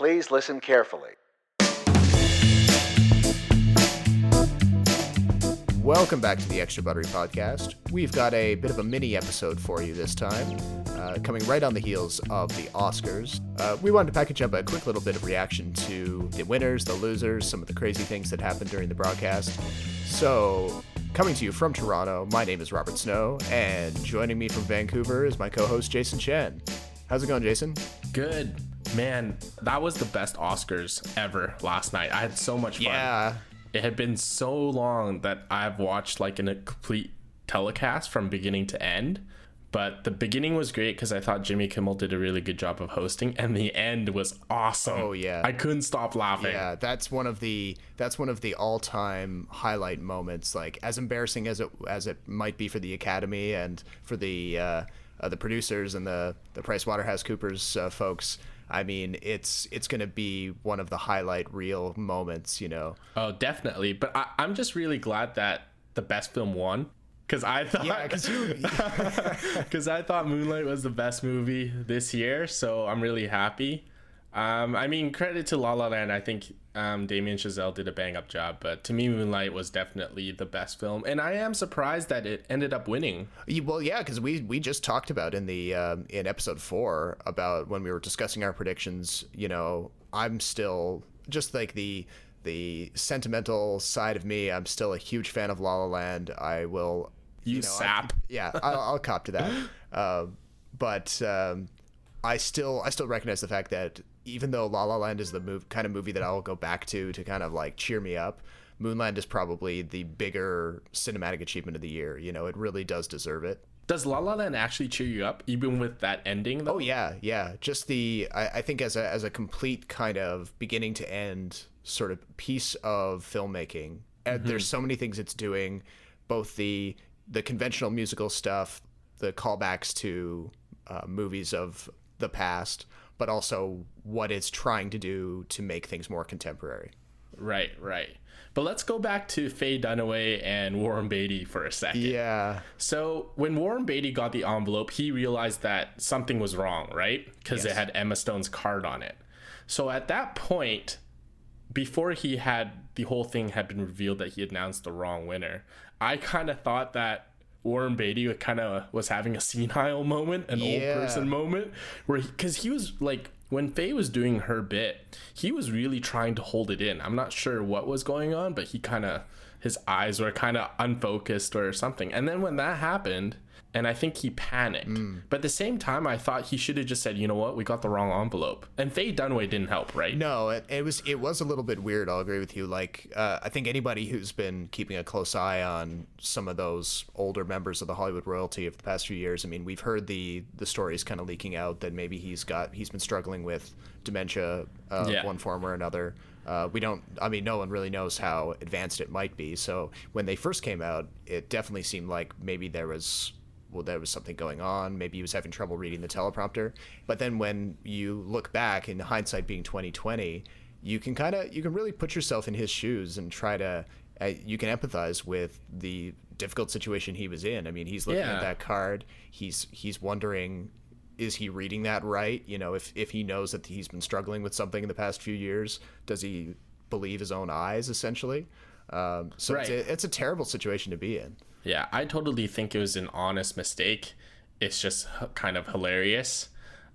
Please listen carefully. Welcome back to the Extra Buttery Podcast. We've got a bit of a mini episode for you this time, coming right on the heels of the Oscars. We wanted to package up a quick little bit of reaction to the winners, the losers, some of the crazy things that happened during the broadcast. So, coming to you from Toronto, my name is Robert Snow, and joining me from Vancouver is my co-host Jason Chen. How's it going, Jason? Good. Man, that was the best Oscars ever last night. I had so much fun. Yeah. It had been so long that I've watched like in a complete telecast from beginning to end. But the beginning was great because I thought Jimmy Kimmel did a really good job of hosting, and the end was awesome. Oh yeah, I couldn't stop laughing. Yeah, that's one of the all-time highlight moments. Like, as embarrassing as it might be for the Academy and for the producers and the PricewaterhouseCoopers folks. I mean, it's going to be one of the highlight reel moments, you know. Oh, definitely. But I'm just really glad that the best film won. Because I thought Moonlight was the best movie this year, so I'm really happy. I mean, credit to La La Land. I think Damien Chazelle did a bang-up job, but to me, Moonlight was definitely the best film, and I am surprised that it ended up winning. Well, yeah, because we just talked about in the in episode 4 about when we were discussing our predictions. You know, I'm still just like the sentimental side of me. I'm still a huge fan of La La Land. I will. Sap. I'll cop to that. But I still recognize the fact that even though La La Land is the kind of movie that I'll go back to kind of like cheer me up, Moonlight is probably the bigger cinematic achievement of the year. You know, it really does deserve it. Does La La Land actually cheer you up, even with that ending, though? Oh, yeah. Just I think as a complete kind of beginning to end sort of piece of filmmaking, there's so many things it's doing, both the conventional musical stuff, the callbacks to movies of the past, but also what it's trying to do to make things more contemporary. Right. But let's go back to Faye Dunaway and Warren Beatty for a second. Yeah. So when Warren Beatty got the envelope, he realized that something was wrong, right? Because It had Emma Stone's card on it. So at that point, before the whole thing had been revealed that he announced the wrong winner, I kind of thought that Warren Beatty kind of was having a senile moment, an old person moment, because he was like, when Faye was doing her bit, he was really trying to hold it in. I'm not sure what was going on, but his eyes were kind of unfocused or something. And then when that happened, and I think he panicked. But at the same time, I thought he should have just said, you know what, we got the wrong envelope. And Faye Dunaway didn't help, right? No, it was a little bit weird. I'll agree with you. Like, I think anybody who's been keeping a close eye on some of those older members of the Hollywood royalty of the past few years, I mean, we've heard the stories kind of leaking out that maybe he's been struggling with dementia one form or another. No one really knows how advanced it might be. So when they first came out, it definitely seemed like maybe there was something going on. Maybe he was having trouble reading the teleprompter. But then when you look back, in hindsight being 2020, you can really put yourself in his shoes and try to, you can empathize with the difficult situation he was in. I mean, he's looking at that card. He's wondering, is he reading that right? You know, if he knows that he's been struggling with something in the past few years, does he believe his own eyes, essentially? It's a terrible situation to be in. Yeah, I totally think it was an honest mistake. It's just kind of hilarious,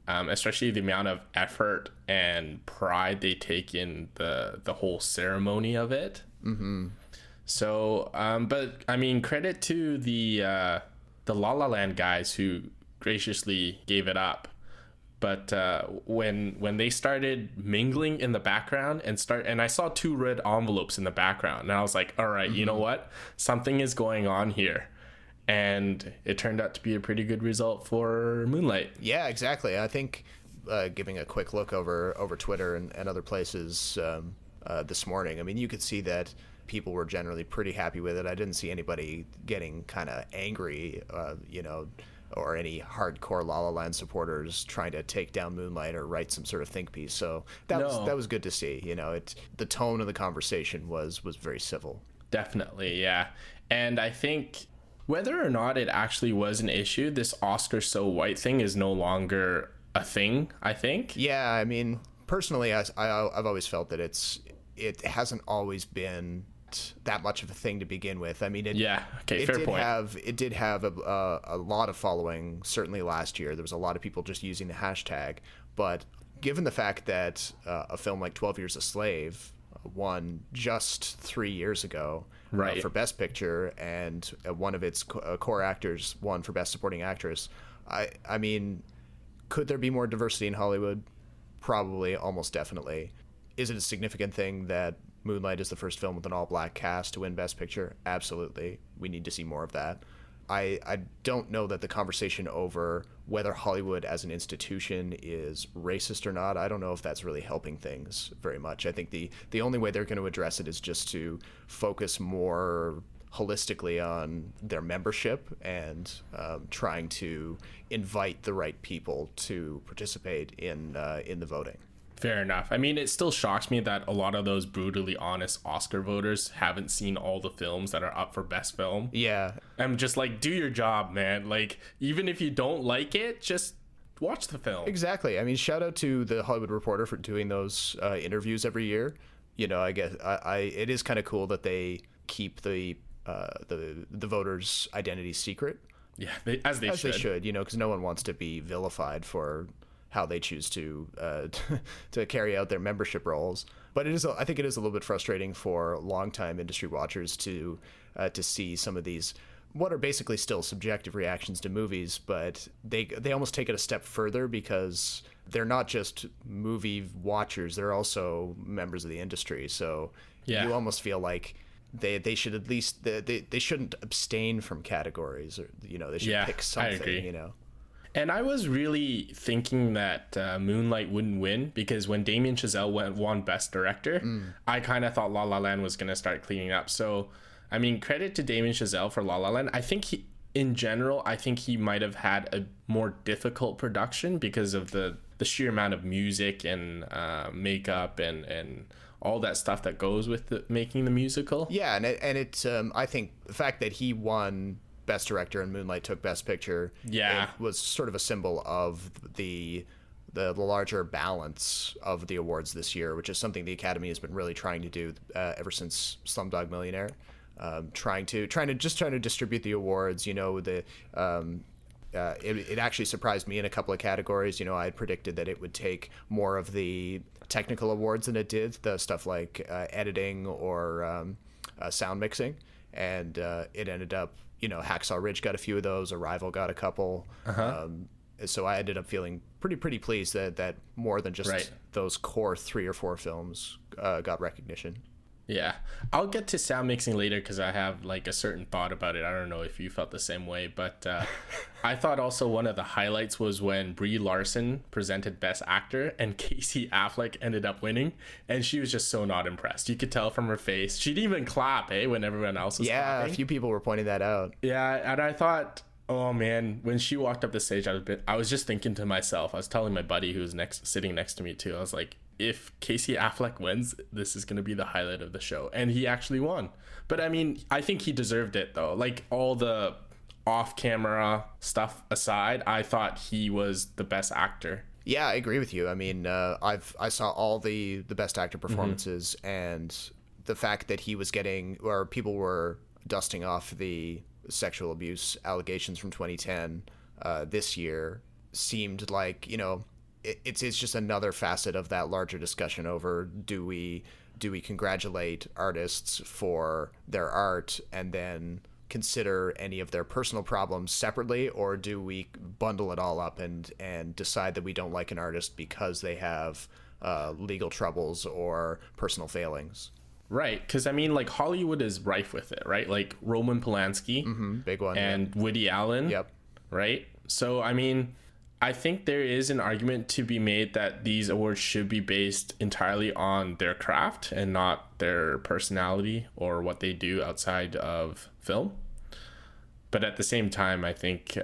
especially the amount of effort and pride they take in the whole ceremony of it. Mm-hmm. So, but I mean, credit to the La La Land guys who graciously gave it up. But when they started mingling in the background and I saw 2 red envelopes in the background, and I was like, all right, you know what? Something is going on here. And it turned out to be a pretty good result for Moonlight. Yeah, exactly. I think giving a quick look over Twitter and other places this morning, I mean, you could see that people were generally pretty happy with it. I didn't see anybody getting kind of angry, or any hardcore La La Land supporters trying to take down Moonlight or write some sort of think piece. So that was good to see. You know, the tone of the conversation was very civil. Definitely, yeah. And I think whether or not it actually was an issue, this Oscar so white thing is no longer a thing, I think. Yeah, I mean, personally, I've always felt that it hasn't always been that much of a thing to begin with. I mean, fair point. It did have a lot of following. Certainly last year, there was a lot of people just using the hashtag. But given the fact that a film like 12 Years a Slave won just 3 years ago for Best Picture, and one of its core actors won for Best Supporting Actress, I mean, could there be more diversity in Hollywood? Probably, almost definitely. Is it a significant thing that Moonlight is the first film with an all-black cast to win Best Picture? Absolutely. We need to see more of that. I don't know that the conversation over whether Hollywood as an institution is racist or not, I don't know if that's really helping things very much. I think the only way they're going to address it is just to focus more holistically on their membership and trying to invite the right people to participate in the voting. Fair enough. I mean, it still shocks me that a lot of those brutally honest Oscar voters haven't seen all the films that are up for Best Film. Yeah. I'm just like, do your job, man. Like, even if you don't like it, just watch the film. Exactly. I mean, shout out to the Hollywood Reporter for doing those interviews every year. You know, I guess it is kind of cool that they keep the voters' identity secret. Yeah, as they should. You know, because no one wants to be vilified for how they choose to carry out their membership roles. But I think it is a little bit frustrating for longtime industry watchers to see some of these, what are basically still subjective reactions to movies, but they almost take it a step further because they're not just movie watchers, they're also members of the industry. So you almost feel like they should at least they shouldn't abstain from categories, or they should pick something. I agree. And I was really thinking that Moonlight wouldn't win because when Damien Chazelle won Best Director, I kind of thought La La Land was going to start cleaning up. So, I mean, credit to Damien Chazelle for La La Land. I think in general, I think he might have had a more difficult production because of the sheer amount of music and makeup and all that stuff that goes with making the musical. Yeah, and it's I think the fact that he won Best Director and Moonlight took Best Picture, it was sort of a symbol of the larger balance of the awards this year, which is something the Academy has been really trying to do ever since Slumdog Millionaire, trying to distribute the awards. It actually surprised me in a couple of categories. I had predicted that it would take more of the technical awards than it did, the stuff like editing or sound mixing, and it ended up, Hacksaw Ridge got a few of those, Arrival got a couple. So I ended up feeling pretty pleased that more than just those core 3 or 4 films got recognition. Yeah, I'll get to sound mixing later because I have like a certain thought about it. I don't know if you felt the same way, but I thought also one of the highlights was when Brie Larson presented Best Actor and Casey Affleck ended up winning, and she was just so not impressed. You could tell from her face. She didn't even clap, when everyone else was clapping. Yeah, a few people were pointing that out. Yeah, and I thought, oh man, when she walked up the stage, I was just thinking to myself, I was telling my buddy who was sitting next to me too, I was like, if Casey Affleck wins, this is going to be the highlight of the show. And he actually won. But I mean, I think he deserved it though. Like all the off-camera stuff aside, I thought he was the best actor. Yeah, I agree with you. I mean, I saw all the best actor performances, and the fact that he was getting, or people were dusting off the sexual abuse allegations from 2010 this year seemed like, it's just another facet of that larger discussion over do we congratulate artists for their art and then consider any of their personal problems separately, or do we bundle it all up and decide that we don't like an artist because they have legal troubles or personal failings? Right, because I mean, like Hollywood is rife with it, right? Like Roman Polanski, big one, and Woody Allen, right? So I mean, I think there is an argument to be made that these awards should be based entirely on their craft and not their personality or what they do outside of film. But at the same time, I think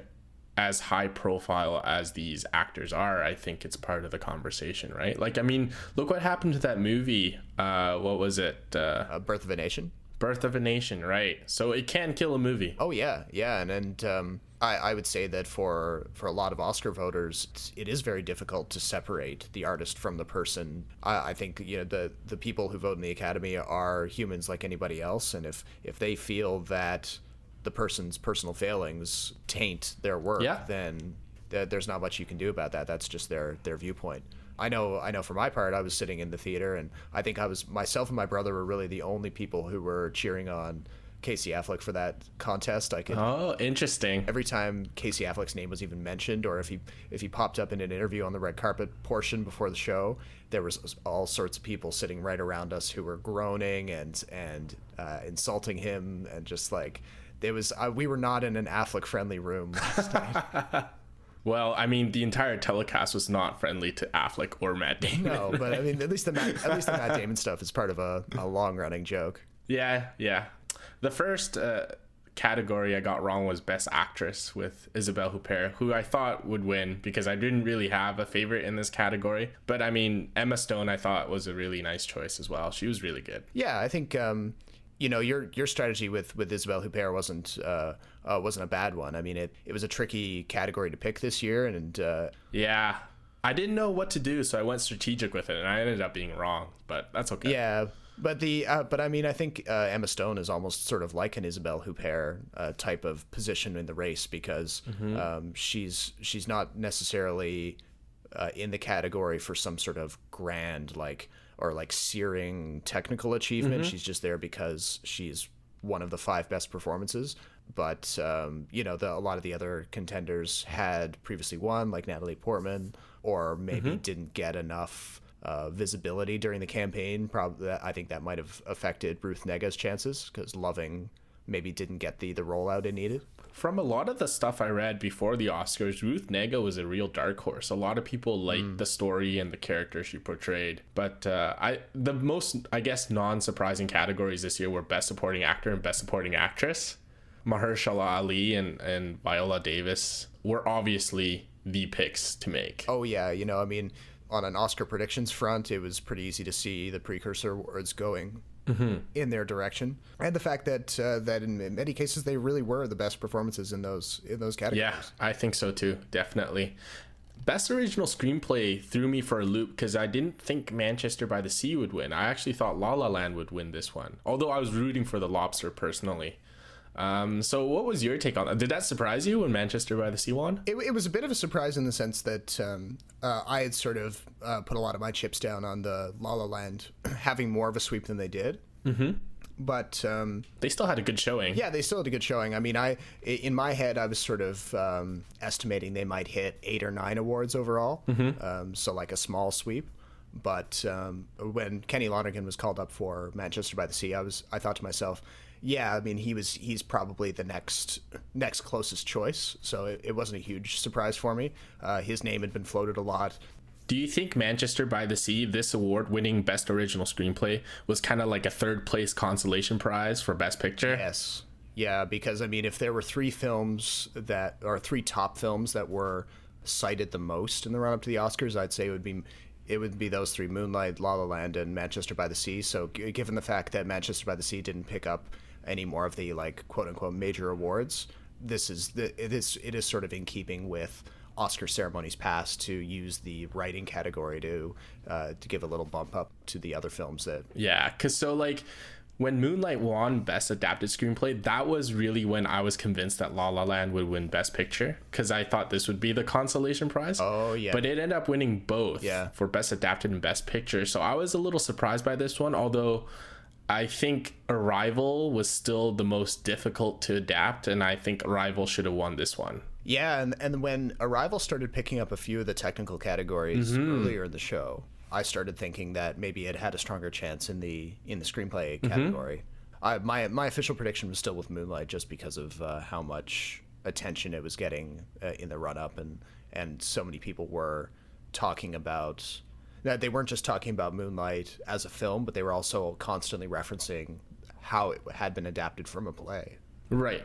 as high profile as these actors are, I think it's part of the conversation, right? Like, I mean, look what happened to that movie. What was it? Birth of a Nation. Birth of a Nation, right? So it can kill a movie. Oh, yeah. Yeah. And I would say that for a lot of Oscar voters, it is very difficult to separate the artist from the person. I think, the people who vote in the Academy are humans like anybody else, and if they feel that the person's personal failings taint their work, then there's not much you can do about that. That's just their viewpoint. I know for my part, I was sitting in the theater, and I think myself and my brother were really the only people who were cheering on Casey Affleck for that contest. Oh, interesting. Every time Casey Affleck's name was even mentioned, or if he popped up in an interview on the red carpet portion before the show, there was all sorts of people sitting right around us who were groaning and insulting him, and just like we were not in an Affleck friendly room last night. Well, I mean, the entire telecast was not friendly to Affleck or Matt Damon. No, but I mean, at least the Matt Damon stuff is part of a long running joke. Yeah. The first category I got wrong was Best Actress with Isabelle Huppert, who I thought would win because I didn't really have a favorite in this category. But I mean, Emma Stone I thought was a really nice choice as well. She was really good. Yeah, I think your strategy with Isabelle Huppert wasn't a bad one. I mean, it was a tricky category to pick this year, and yeah, I didn't know what to do, so I went strategic with it, and I ended up being wrong, but that's okay. Yeah. But I mean, I think Emma Stone is almost sort of like an Isabelle Huppert type of position in the race, because she's not necessarily in the category for some sort of grand or searing technical achievement. She's just there because she's one of the 5 best performances. But a lot of the other contenders had previously won, like Natalie Portman, or maybe didn't get enough visibility during the campaign. Probably, I think that might have affected Ruth Nega's chances, because Loving maybe didn't get the rollout it needed. From a lot of the stuff I read before the Oscars, Ruth Negga was a real dark horse. A lot of people liked the story and the character she portrayed. But the most, I guess, non-surprising categories this year were Best Supporting Actor and Best Supporting Actress. Mahershala Ali and Viola Davis were obviously the picks to make. Oh, yeah. I mean, on an Oscar predictions front, it was pretty easy to see the precursor awards going in their direction, and the fact that in many cases they really were the best performances in those categories. Yeah, I think so too, definitely. Best Original Screenplay threw me for a loop because I didn't think Manchester by the Sea would win. I actually thought La La Land would win this one, although I was rooting for The Lobster personally. So what was your take on that? Did that surprise you when Manchester by the Sea won? It was a bit of a surprise in the sense that I had sort of put a lot of my chips down on the La La Land having more of a sweep than they did. But they still had a good showing. Yeah, they still had a good showing. I mean, in my head, I was sort of estimating they might hit 8 or 9 awards overall. So like a small sweep. But when Kenny Lonergan was called up for Manchester by the Sea, I thought to myself, yeah, I mean, he's probably the next closest choice. So it wasn't a huge surprise for me. His name had been floated a lot. Do you think Manchester by the Sea, this award-winning Best Original Screenplay, was kind of like a third-place consolation prize for Best Picture? Yes. Yeah, because, I mean, if there were 3 top films that were cited the most in the run-up to the Oscars, I'd say it would be those 3: Moonlight, La La Land, and Manchester by the Sea. So given the fact that Manchester by the Sea didn't pick up any more of the, like, quote-unquote major awards, it is sort of in keeping with Oscar ceremonies past to use the writing category to give a little bump up to the other films that... Yeah, because so, like, when Moonlight won Best Adapted Screenplay, that was really when I was convinced that La La Land would win Best Picture, because I thought this would be the consolation prize. Oh, yeah. But it ended up winning both for Best Adapted and Best Picture, so I was a little surprised by this one, although I think Arrival was still the most difficult to adapt, and I think Arrival should have won this one. Yeah, and when Arrival started picking up a few of the technical categories earlier in the show, I started thinking that maybe it had a stronger chance in the screenplay category. My official prediction was still with Moonlight, just because of how much attention it was getting in the run-up, and so many people were talking about... They weren't just talking about Moonlight as a film, but they were also constantly referencing how it had been adapted from a play. Right.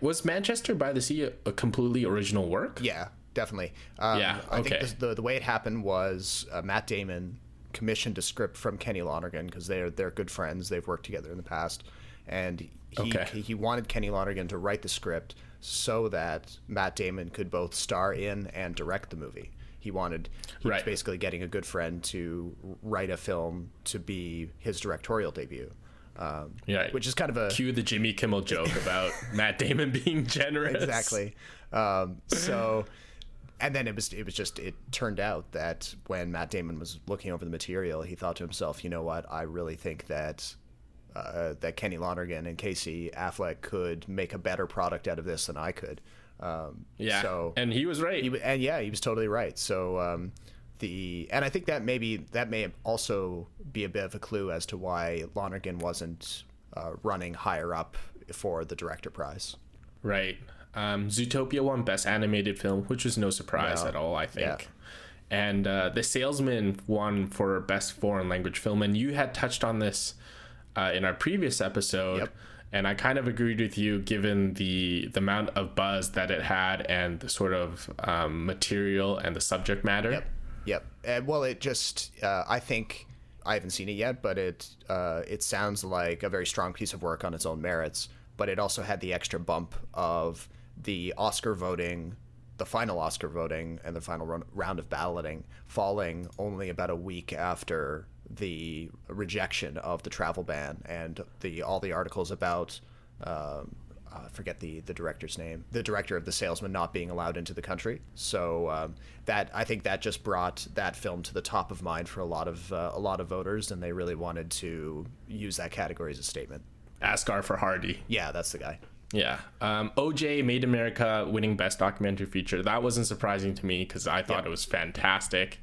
Was Manchester by the Sea a completely original work? Yeah, definitely. I think the way it happened was Matt Damon commissioned a script from Kenny Lonergan, because they're good friends. They've worked together in the past. and Okay. he wanted Kenny Lonergan to write the script so that Matt Damon could both star in and direct the movie. He was Right. basically getting a good friend to write a film to be his directorial debut. Right. Which is kind of a Cue the Jimmy Kimmel joke about Matt Damon being generous. exactly. And then it turned out that when Matt Damon was looking over the material, he thought to himself, you know what, I really think that that Kenny Lonergan and Casey Affleck could make a better product out of this than I could. Yeah. So and he was right. he was totally right. So and I think that may also be a bit of a clue as to why Lonergan wasn't running higher up for the director prize. Right. Zootopia won Best Animated Film, which was no surprise at all, I think. Yeah. And The Salesman won for Best Foreign Language Film. And you had touched on this in our previous episode. Yep. And I kind of agreed with you, given the amount of buzz that it had and the sort of material and the subject matter. Yep. Well, it just I think I haven't seen it yet, but it sounds like a very strong piece of work on its own merits. But it also had the extra bump of the Oscar voting, the final Oscar voting, and the final round of balloting falling only about a week after the rejection of the travel ban and all the articles about I forget the director's name, the director of The Salesman not being allowed into the country. So that I think that just brought that film to the top of mind for a lot of voters, and they really wanted to use that category as a statement. Asghar Farhadi. Yeah, that's the guy. Yeah. OJ Made in America winning Best Documentary Feature. That wasn't surprising to me because I thought it was fantastic.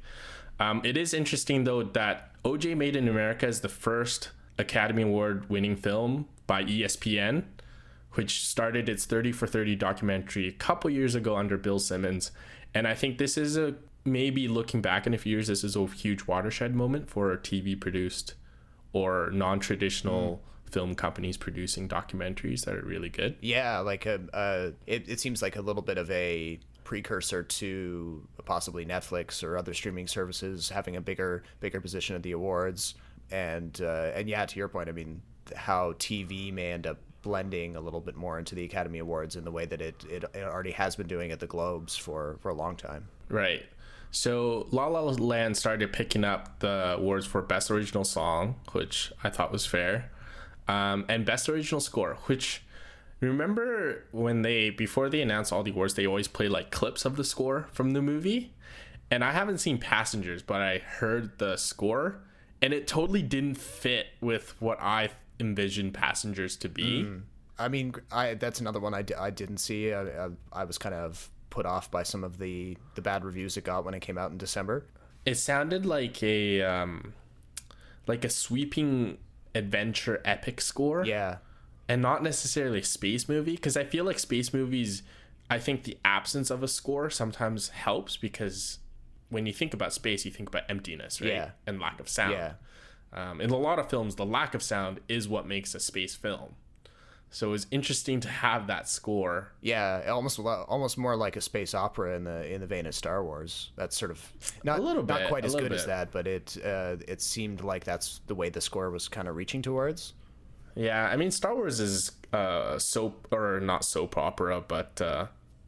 It is interesting, though, that OJ Made in America is the first Academy Award winning film by ESPN, which started its 30 for 30 documentary a couple years ago under Bill Simmons. And I think this is maybe looking back in a few years, this is a huge watershed moment for TV produced or non-traditional film companies producing documentaries that are really good. Yeah, like it seems like a little bit of a precursor to possibly Netflix or other streaming services having a bigger position at the awards. And yeah, to your point, I mean, how TV may end up blending a little bit more into the Academy Awards in the way that it already has been doing at the Globes for a long time. Right. So La La Land started picking up the awards for Best Original Song, which I thought was fair, and Best Original Score, which, remember when before they announced all the awards, they always play like clips of the score from the movie? And I haven't seen Passengers, but I heard the score, and it totally didn't fit with what I envisioned Passengers to be. I mean, that's another one I didn't see. I was kind of put off by some of the bad reviews it got when it came out in December. It sounded like a sweeping adventure epic score. Yeah. And not necessarily a space movie, because I feel like space movies, I think the absence of a score sometimes helps, because when you think about space, you think about emptiness, right? Yeah. And lack of sound. Yeah. In a lot of films, the lack of sound is what makes a space film. So it was interesting to have that score. Yeah, almost more like a space opera in the vein of Star Wars. That's sort of not quite as good as that, but it seemed like that's the way the score was kind of reaching towards. Yeah, I mean, Star Wars is soap, or not soap opera, but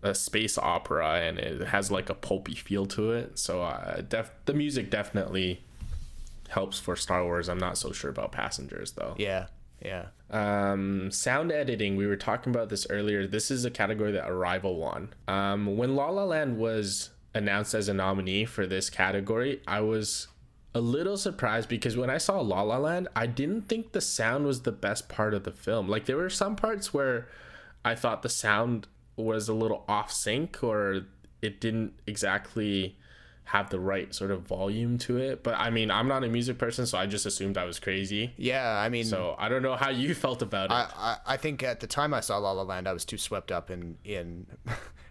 a space opera, and it has like a pulpy feel to it. So the music definitely helps for Star Wars. I'm not so sure about Passengers, though. Yeah. Sound editing, we were talking about this earlier. This is a category that Arrival won. When La La Land was announced as a nominee for this category, I was a little surprised, because when I saw La La Land, I didn't think the sound was the best part of the film. Like, there were some parts where I thought the sound was a little off sync, or it didn't exactly have the right sort of volume to it. But I mean, I'm not a music person, so I just assumed I was crazy. Yeah, I mean, so I don't know how you felt about it. I think at the time I saw La La Land, I was too swept up in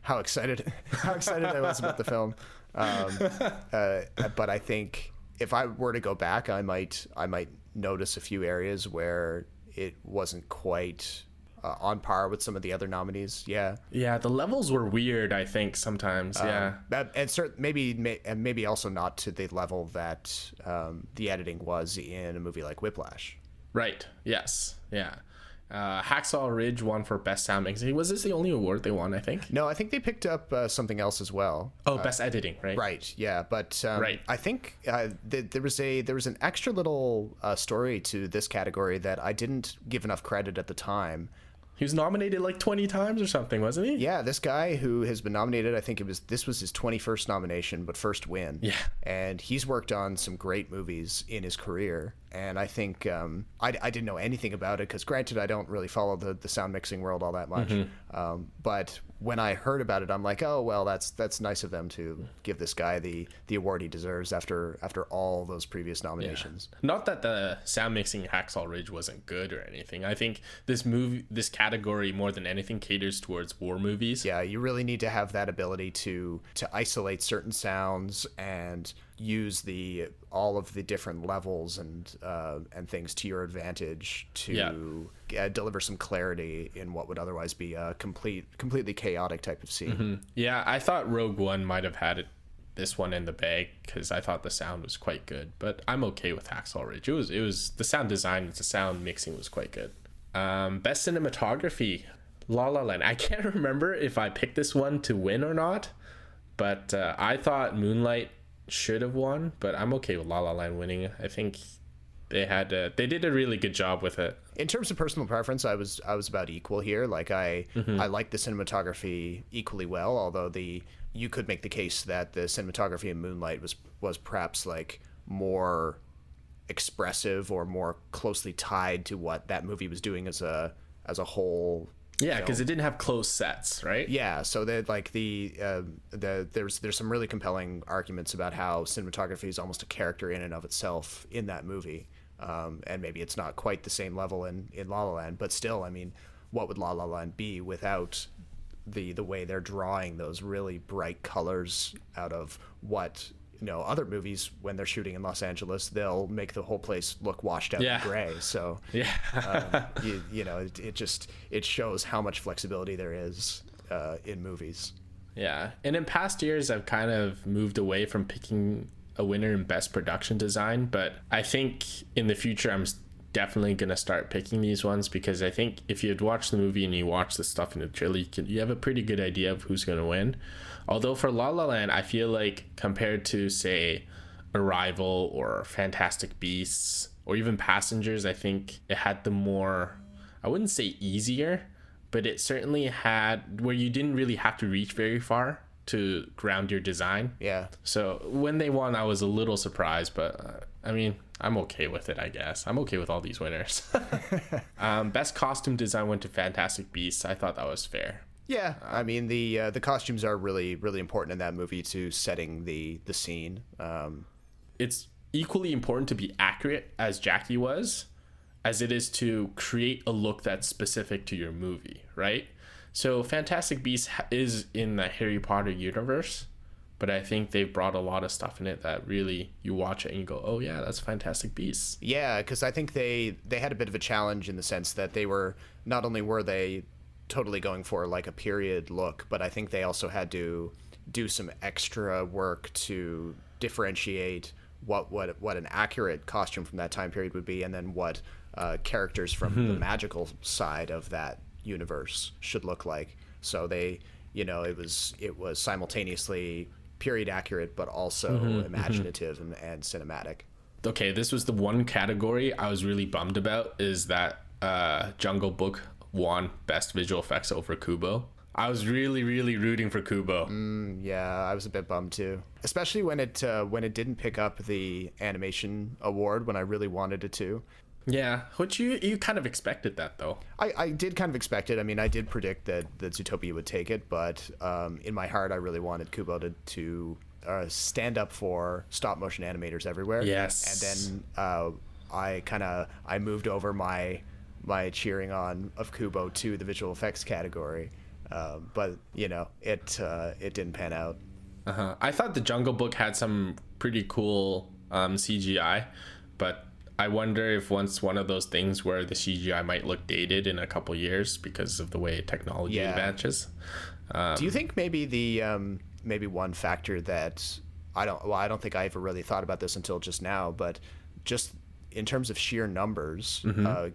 how excited I was about the film. But I think if I were to go back, I might notice a few areas where it wasn't quite on par with some of the other nominees. Yeah, the levels were weird, I think, sometimes. And maybe also not to the level that the editing was in a movie like Whiplash. Right. Yes. Yeah. Hacksaw Ridge won for best sound mixing. Was this the only award they won? I think. No, I think they picked up something else as well. Oh, best editing, right? Right. Yeah, but Right. I think there was an extra little story to this category that I didn't give enough credit at the time. He was nominated like 20 times or something, wasn't he? Yeah, this guy who has been nominated, I think this was his 21st nomination, but first win. Yeah. And he's worked on some great movies in his career. And I think I didn't know anything about it because, granted, I don't really follow the sound mixing world all that much. But when I heard about it, I'm like, oh well, that's nice of them to give this guy the award he deserves after all those previous nominations. Yeah. Not that the sound mixing Hacksaw Ridge wasn't good or anything. I think this category more than anything caters towards war movies. Yeah, you really need to have that ability to isolate certain sounds and use all of the different levels and things to your advantage to deliver some clarity in what would otherwise be a completely chaotic type of scene. Yeah, I thought Rogue One might have had this one in the bag because I thought the sound was quite good, but I'm okay with Hacksaw Ridge. It was the sound design, the sound mixing was quite good. Best cinematography, La La Land. I can't remember if I picked this one to win or not, but I thought Moonlight should have won, but I'm okay with La La Land winning. I think they did a really good job with it. In terms of personal preference, I was about equal here. Like I like the cinematography equally well, although you could make the case that the cinematography in Moonlight was perhaps like more expressive or more closely tied to what that movie was doing as a whole. Yeah, because it didn't have closed sets, right? Yeah, so that like there's some really compelling arguments about how cinematography is almost a character in and of itself in that movie, and maybe it's not quite the same level in La La Land, but still, I mean, what would La La Land be without the way they're drawing those really bright colors out of what, you know, other movies when they're shooting in Los Angeles, they'll make the whole place look washed out and gray. So you know, it shows how much flexibility there is in movies. Yeah, and in past years, I've kind of moved away from picking a winner in best production design, but I think in the future, I'm definitely gonna start picking these ones because I think if you had watched the movie and you watch the stuff in the trailer, you have a pretty good idea of who's gonna win. Although for La La Land, I feel like compared to, say, Arrival or Fantastic Beasts or even Passengers, I think it had the more, I wouldn't say easier, but it certainly had where you didn't really have to reach very far to ground your design. Yeah. So when they won, I was a little surprised, but I mean, I'm okay with it, I guess. I'm okay with all these winners. Best costume design went to Fantastic Beasts. I thought that was fair. Yeah, I mean the costumes are really really important in that movie to setting the scene. It's equally important to be accurate as Jackie was, as it is to create a look that's specific to your movie, right? So Fantastic Beasts is in the Harry Potter universe, but I think they've brought a lot of stuff in it that really you watch it and you go, oh yeah, that's Fantastic Beasts. Yeah, because I think they had a bit of a challenge in the sense that they were not only were they totally going for like a period look, but I think they also had to do some extra work to differentiate what an accurate costume from that time period would be, and then what characters from the magical side of that universe should look like. So they, you know, it was simultaneously period accurate but also imaginative and cinematic. Okay, this was the one category I was really bummed about, is that Jungle Book won best visual effects over Kubo. I was really rooting for Kubo. Yeah, I was a bit bummed too, especially when it didn't pick up the animation award when I really wanted it to. Yeah, which you kind of expected that though. I did kind of expect it. I mean, I did predict that Zootopia would take it, but in my heart, I really wanted Kubo to stand up for stop motion animators everywhere. Yes. And then I moved over my cheering on of Kubo to the visual effects category, but you know, it didn't pan out. I thought the Jungle Book had some pretty cool CGI, but I wonder if once one of those things where the CGI might look dated in a couple years because of the way technology advances. Do you think maybe maybe one factor that I don't think I ever really thought about this until just now, but just in terms of sheer numbers,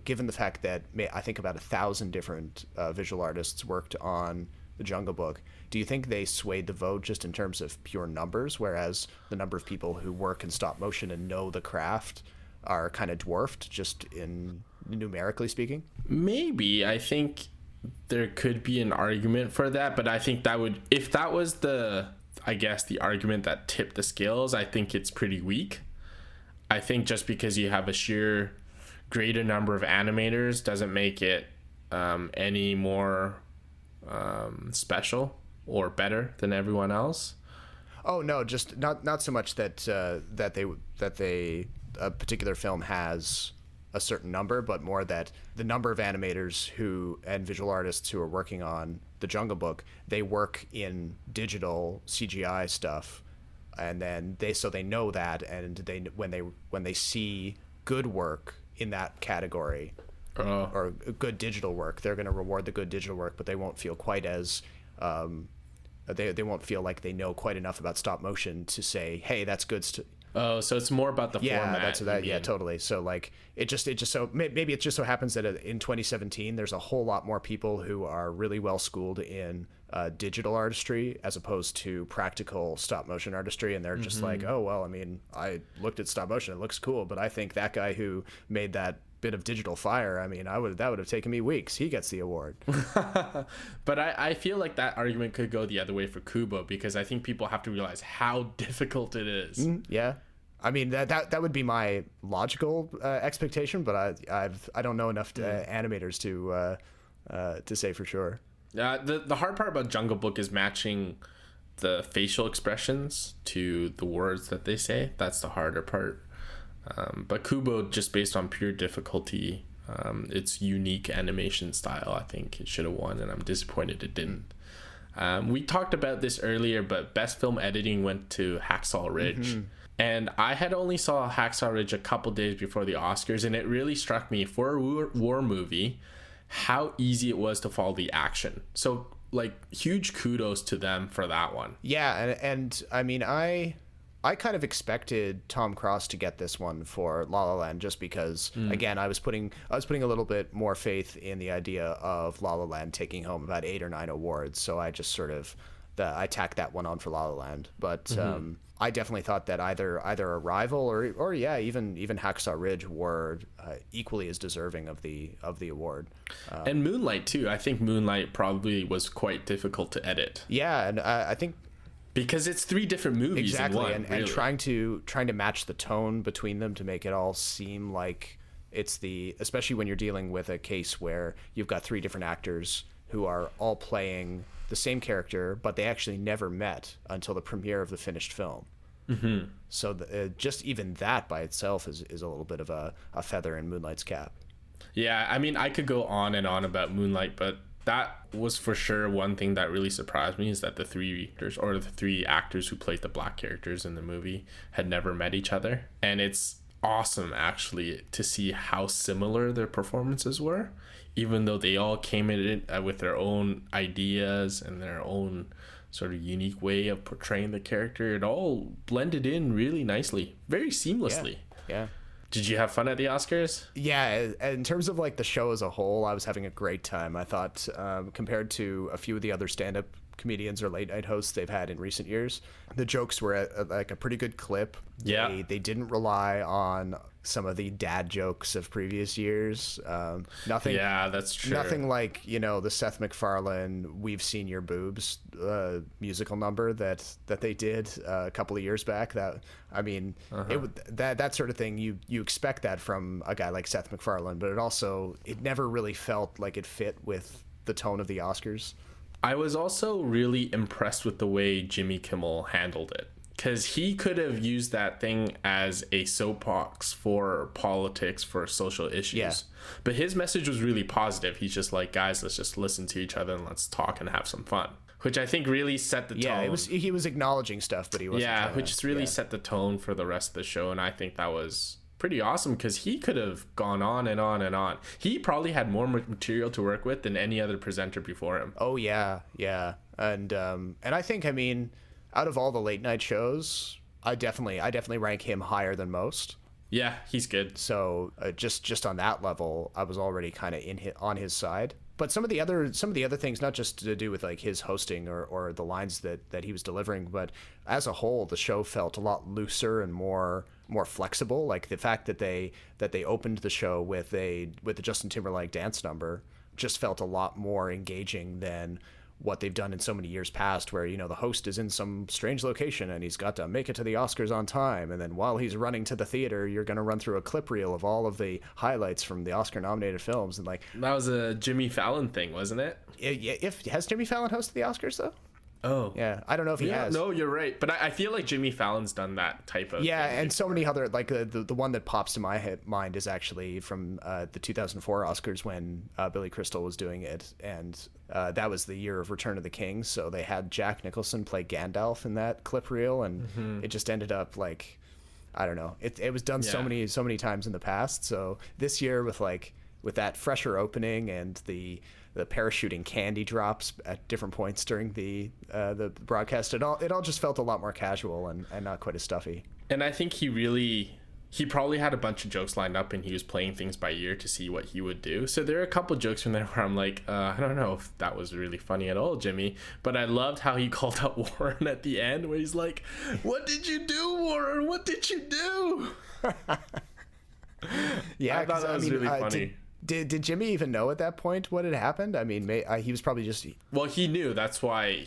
given the fact that I think about 1,000 different visual artists worked on The Jungle Book, do you think they swayed the vote just in terms of pure numbers, whereas the number of people who work in stop motion and know the craft are kind of dwarfed, just in numerically speaking? Maybe. I think there could be an argument for that, but I think that would, if that was the argument that tipped the scales, I think it's pretty weak. I think just because you have a sheer greater number of animators doesn't make it any more special or better than everyone else. Oh no, just not so much that a particular film has a certain number, but more that the number of animators and visual artists who are working on The Jungle Book, they work in digital CGI stuff, and then they know that, and when they see good work in that category or good digital work, they're going to reward the good digital work, but they won't feel quite as they won't feel like they know quite enough about stop motion to say, hey, that's good. Oh, so it's more about the format. That's that. Yeah, totally. So like it just so maybe it just so happens that in 2017 there's a whole lot more people who are really well schooled in digital artistry as opposed to practical stop motion artistry, and they're just like, oh well, I mean, I looked at stop motion, it looks cool, but I think that guy who made that bit of digital fire, I mean, that would have taken me weeks. He gets the award. But I feel like that argument could go the other way for Kubo, because I think people have to realize how difficult it is. Yeah, I mean that would be my logical expectation, but I don't know enough animators to say for sure. The hard part about Jungle Book is matching the facial expressions to the words that they say. That's the harder part. But Kubo, just based on pure difficulty, its unique animation style, I think it should have won, and I'm disappointed it didn't. We talked about this earlier, but Best Film Editing went to Hacksaw Ridge. And I had only saw Hacksaw Ridge a couple days before the Oscars, and it really struck me, for a war movie, how easy it was to follow the action. So, like, huge kudos to them for that one. Yeah, and I mean, I kind of expected Tom Cross to get this one for La La Land, just because, again, I was putting a little bit more faith in the idea of La La Land taking home about 8 or 9 awards. So I just sort of I tacked that one on for La La Land. But I definitely thought that either Arrival or even Hacksaw Ridge were equally as deserving of the award. And Moonlight too. I think Moonlight probably was quite difficult to edit. Yeah, and I think. Because it's 3 different movies exactly, in one, and trying to match the tone between them to make it all seem like it's especially when you're dealing with a case where you've got 3 different actors who are all playing the same character, but they actually never met until the premiere of the finished film. So just even that by itself is a little bit of a feather in Moonlight's cap. Yeah, I mean, I could go on and on about Moonlight, but that was for sure one thing that really surprised me, is that the 3 actors who played the black characters in the movie had never met each other. And it's awesome, actually, to see how similar their performances were, even though they all came in with their own ideas and their own sort of unique way of portraying the character. It all blended in really nicely, very seamlessly. Yeah. Did you have fun at the Oscars? Yeah, in terms of like the show as a whole, I was having a great time. I thought compared to a few of the other stand-up comedians or late night hosts they've had in recent years, the jokes were at like a pretty good clip. Yeah. They didn't rely on some of the dad jokes of previous years. Nothing. Yeah, that's true. Nothing like, the Seth MacFarlane "We've Seen Your Boobs" musical number that they did a couple of years back. That, I mean, that sort of thing, you expect that from a guy like Seth MacFarlane, but it never really felt like it fit with the tone of the Oscars. I was also really impressed with the way Jimmy Kimmel handled it, because he could have used that thing as a soapbox for politics, for social issues. Yeah. But his message was really positive. He's just like, guys, let's just listen to each other and let's talk and have some fun, which I think really set the tone. Yeah, he was acknowledging stuff, but he wasn't. Yeah, which really set the tone for the rest of the show, and I think that was pretty awesome, because he could have gone on and on and on. He probably had more material to work with than any other presenter before him. Oh yeah, and I think, I mean, out of all the late night shows, I definitely rank him higher than most. Yeah, he's good. So just on that level, I was already kind of on his side. But some of the other things, not just to do with like his hosting or the lines that he was delivering, but as a whole, the show felt a lot looser and more flexible. Like the fact that they opened the show with the Justin Timberlake dance number just felt a lot more engaging than what they've done in so many years past, where, you know, the host is in some strange location and he's got to make it to the Oscars on time, and then while he's running to the theater, you're going to run through a clip reel of all of the highlights from the Oscar nominated films. And like, that was a Jimmy Fallon thing, wasn't it? If has Jimmy Fallon hosted the Oscars though? Oh yeah, I don't know if he has. No, you're right, but I feel like Jimmy Fallon's done that type of thing and so many other, like the one that pops to my mind is actually from the 2004 Oscars when Billy Crystal was doing it, and that was the year of Return of the King, so they had Jack Nicholson play Gandalf in that clip reel, and it just ended up like, I don't know, it was done so many times in the past. So this year with that fresher opening and the parachuting candy drops at different points during the broadcast, it all just felt a lot more casual and not quite as stuffy. And I think he probably had a bunch of jokes lined up and he was playing things by ear to see what he would do. So there are a couple jokes from there where I'm like, I don't know if that was really funny at all, Jimmy. But I loved how he called out Warren at the end, where he's like, "What did you do, Warren? What did you do?" Yeah, I thought that was really funny. Did Jimmy even know at that point what had happened? I mean, he was probably just... Well, he knew. That's why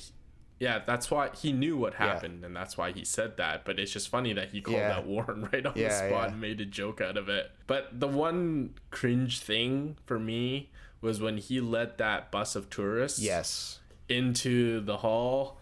he knew what happened, and that's why he said that. But it's just funny that he called out Warren right on the spot and made a joke out of it. But the one cringe thing for me was when he led that bus of tourists into the hall.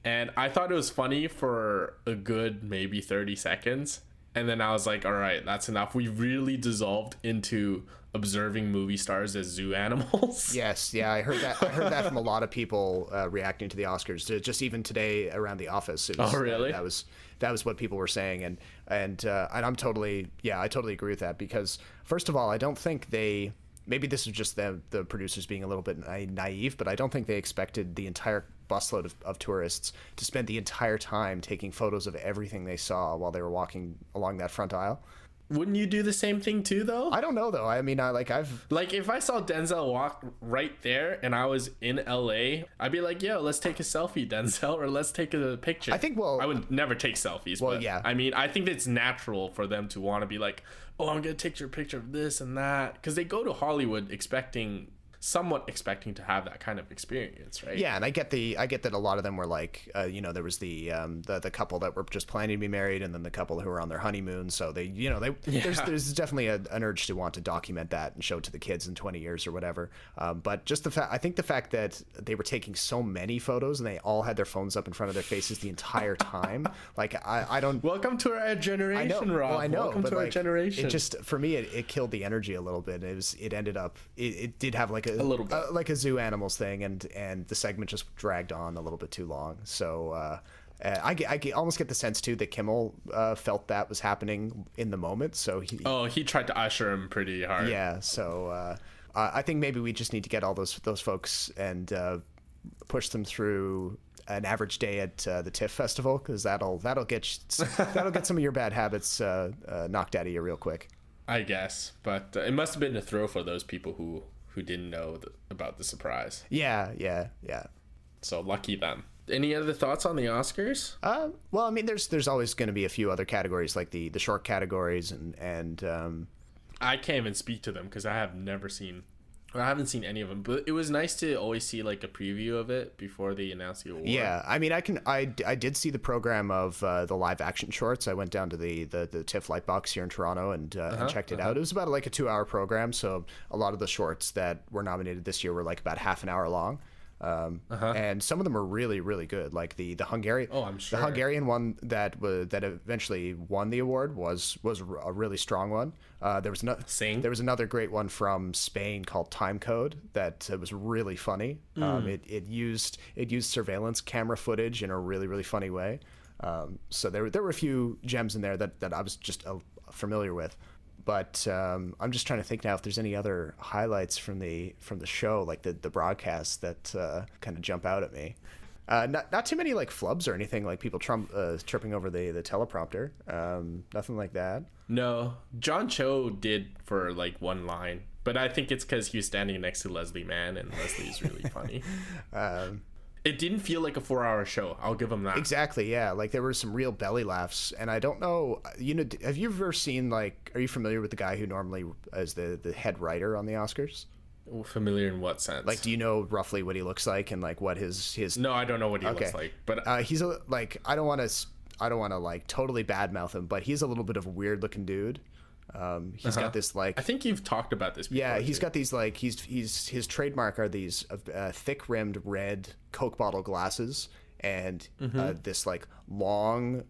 And I thought it was funny for a good maybe 30 seconds. And then I was like, all right, that's enough. We really dissolved into observing movie stars as zoo animals. Yes, yeah, I heard that from a lot of people reacting to the Oscars. Just even today around the office. Oh, really? That was what people were saying, and I totally agree with that, because first of all, I don't think they... Maybe this is just the producers being a little bit naive, but I don't think they expected the entire busload of tourists to spend the entire time taking photos of everything they saw while they were walking along that front aisle. Wouldn't you do the same thing too, though? I don't know, though. I mean, if I saw Denzel walk right there and I was in LA, I'd be like, yo, let's take a selfie, Denzel, or let's take a picture. I would never take selfies. Well, but, yeah. I mean, I think it's natural for them to want to be like, oh, I'm going to take your picture of this and that. Because they go to Hollywood somewhat expecting to have that kind of experience, right? Yeah, and I get that a lot of them were like, there was the couple that were just planning to be married, and then the couple who were on their honeymoon. So there's definitely an urge to want to document that and show it to the kids in 20 years or whatever. But just I think the fact that they were taking so many photos and they all had their phones up in front of their faces the entire time, like I don't. Welcome to our generation, Rob. Well, I know. Welcome to our generation. It just, for me, it killed the energy a little bit. It ended up. It did have like a little bit like a zoo animals thing, and the segment just dragged on a little bit too long. So I almost get the sense too that Kimmel felt that was happening in the moment. So he tried to usher him pretty hard. Yeah. So I think maybe we just need to get all those folks and push them through an average day at the TIFF festival, because that'll get some of your bad habits knocked out of you real quick. I guess, but it must have been a thrill for those people who didn't know about the surprise. Yeah. So lucky them. Any other thoughts on the Oscars? Well, I mean, there's always going to be a few other categories, like the short categories, and I can't even speak to them because I haven't seen any of them. But it was nice to always see like a preview of it before they announced the award. Yeah, I mean, I did see the program of the live action shorts. I went down to the TIFF Lightbox here in Toronto and checked it out. It was about like a 2-hour program, so a lot of the shorts that were nominated this year were like about half an hour long. And some of them are really, really good. Like the Hungarian, the Hungarian one that eventually won the award was a really strong one. There was another great one from Spain called Time Code that was really funny. It used surveillance camera footage in a really, really funny way. So there were a few gems in there that I was just familiar with. But I'm just trying to think now if there's any other highlights from the show, like the broadcast, that kind of jump out at me. Not too many like flubs or anything, like people tripping over the teleprompter. Nothing like that. No, John Cho did for like one line, but I think it's because he was standing next to Leslie Mann, and Leslie's really funny. It didn't feel like a 4-hour show. I'll give him that. Exactly, yeah. Like there were some real belly laughs, and I don't know. Have you ever seen like? Are you familiar with the guy who normally is the head writer on the Oscars? Familiar in what sense? Like, do you know roughly what he looks like and like what his? No, I don't know what he looks like, but he's like I don't want to like totally badmouth him, but he's a little bit of a weird looking dude. He's got this like I think you've talked about this before. Yeah, he's got these like his trademark are these thick rimmed red Coke bottle glasses and this like long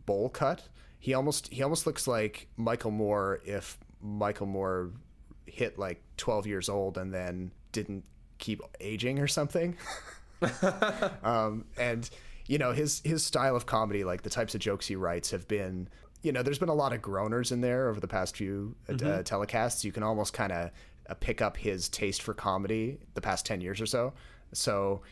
bowl cut. He almost looks like Michael Moore if Michael Moore hit like 12 years old and then didn't keep aging or something. And his style of comedy, like the types of jokes he writes have been, there's been a lot of groaners in there over the past few telecasts. You can almost kind of pick up his taste for comedy the past 10 years or so. So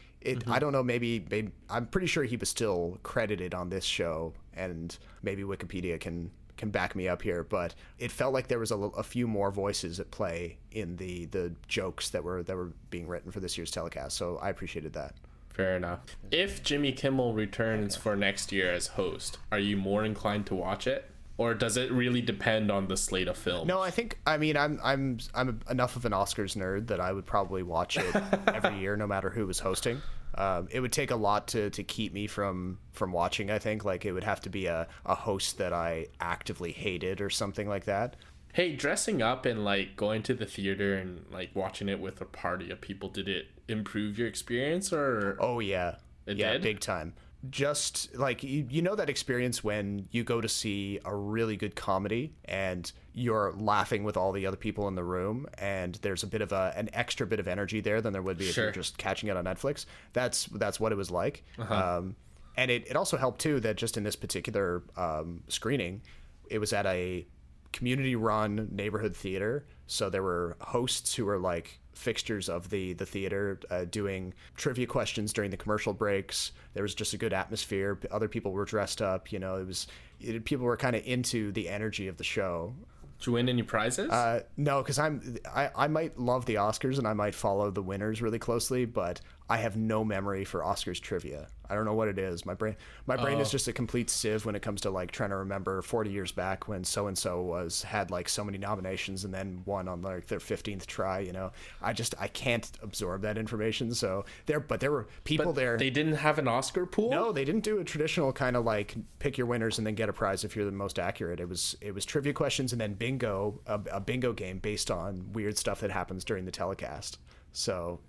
I don't know, maybe I'm pretty sure he was still credited on this show, and maybe Wikipedia can back me up here, but it felt like there was a few more voices at play in the jokes that were being written for this year's telecast. So I appreciated that. Fair enough. If Jimmy Kimmel returns for next year as host, are you more inclined to watch it, or does it really depend on the slate of films? No, I'm enough of an Oscars nerd that I would probably watch it every year, no matter who was hosting. It would take a lot to keep me from watching. I think like it would have to be a host that I actively hated or something like that. Hey, dressing up and like going to the theater and like watching it with a party of people, did it improve your experience or? Oh yeah, it yeah, did? Big time. Just like that experience when you go to see a really good comedy and you're laughing with all the other people in the room, and there's a bit of an extra bit of energy there than there would be if you're just catching it on Netflix. That's what it was like. And it also helped too that just in this particular screening, it was at a community-run neighborhood theater, so there were hosts who were like fixtures of the theater doing trivia questions during the commercial breaks. There was just a good atmosphere. Other people were dressed up. People were kind of into the energy of the show. Did you win any prizes? No, because I might love the Oscars and I might follow the winners really closely, but I have no memory for Oscars trivia. I don't know what it is. My brain is just a complete sieve when it comes to like trying to remember 40 years back when so and so had like so many nominations and then won on like their 15th try. I can't absorb that information. So there were people there. They didn't have an Oscar pool? No, they didn't do a traditional kind of like pick your winners and then get a prize if you're the most accurate. It was trivia questions and then bingo, a bingo game based on weird stuff that happens during the telecast. So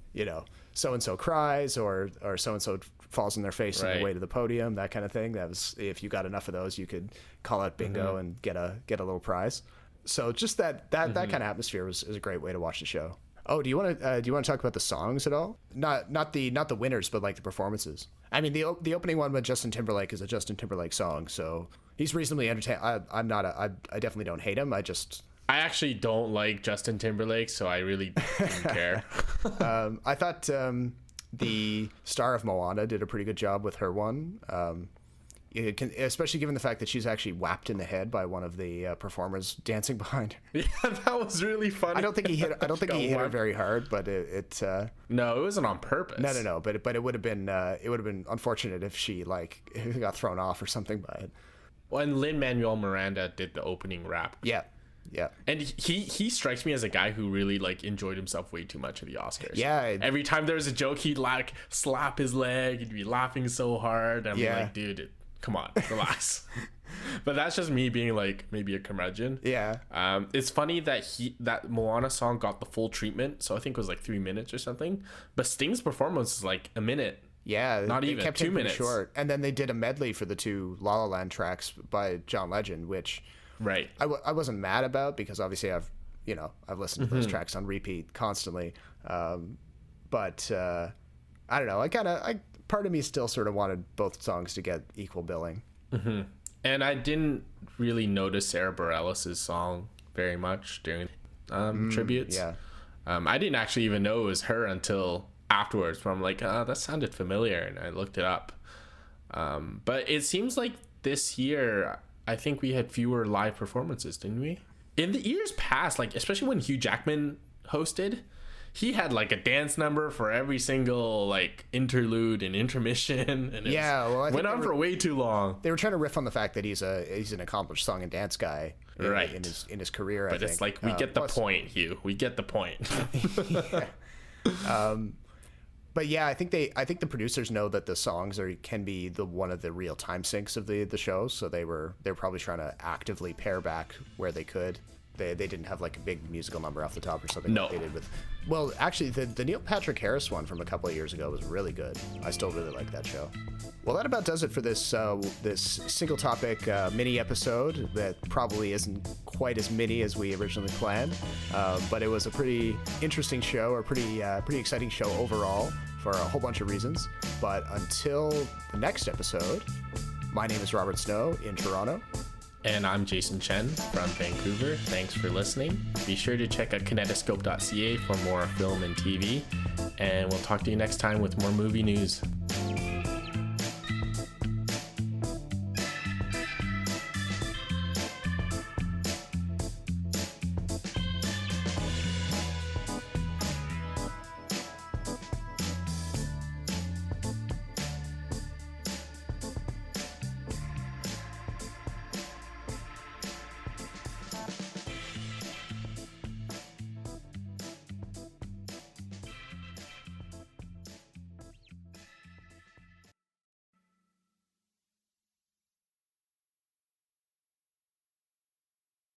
so-and-so cries or so-and-so falls on their face on the way to the podium, that kind of thing. That was, if you got enough of those, you could call out bingo and get a little prize. So just that kind of atmosphere is a great way to watch the show. Oh, do you want to talk about the songs at all? Not the winners, but like the performances. I mean, the opening one with Justin Timberlake is a Justin Timberlake song, so he's reasonably entertaining. I definitely don't hate him. I actually don't like Justin Timberlake, so I really didn't care. I thought the star of Moana did a pretty good job with her one, especially given the fact that she's actually whapped in the head by one of the performers dancing behind her. Yeah, that was really funny. I don't think he hit her very hard, but it no, it wasn't on purpose. No, but it would have been unfortunate if she like got thrown off or something by it. Well, and Lin-Manuel Miranda did the opening rap. Yeah. And he strikes me as a guy who really like enjoyed himself way too much at the Oscars. Yeah. Every time there was a joke, he'd like slap his leg. He'd be laughing so hard. I'm like, dude, come on, relax. But that's just me being like maybe a curmudgeon. Yeah. It's funny that Moana song got the full treatment. So I think it was like 3 minutes or something. But Sting's performance is like a minute. Yeah, not even kept 2 minutes short. And then they did a medley for the 2 La La Land tracks by John Legend, which I wasn't mad about because obviously I've listened to those tracks on repeat constantly. But I don't know. Part of me still sort of wanted both songs to get equal billing. Mm-hmm. And I didn't really notice Sarah Bareilles' song very much during tributes. Yeah. I didn't actually even know it was her until afterwards, but I'm like, that sounded familiar, and I looked it up. But it seems like this year, I think we had fewer live performances, didn't we? In the years past, like especially when Hugh Jackman hosted, he had like a dance number for every single like interlude and intermission, and I went on for way too long. They were trying to riff on the fact that he's an accomplished song and dance guy, right, in his career. But it's like we get the point, Hugh. We get the point. But yeah, I think the producers know that the songs can be one of the real time sinks of the show, so they're probably trying to actively pare back where they could. They didn't have like a big musical number off the top or something. No. Like they did with. Well, actually, the Neil Patrick Harris one from a couple of years ago was really good. I still really like that show. Well, that about does it for this single topic mini episode that probably isn't quite as mini as we originally planned, but it was a pretty interesting show, or pretty exciting show overall for a whole bunch of reasons. But until the next episode, my name is Robert Snow in Toronto. And I'm Jason Chen from Vancouver. Thanks for listening. Be sure to check out kinetoscope.ca for more film and TV. And we'll talk to you next time with more movie news.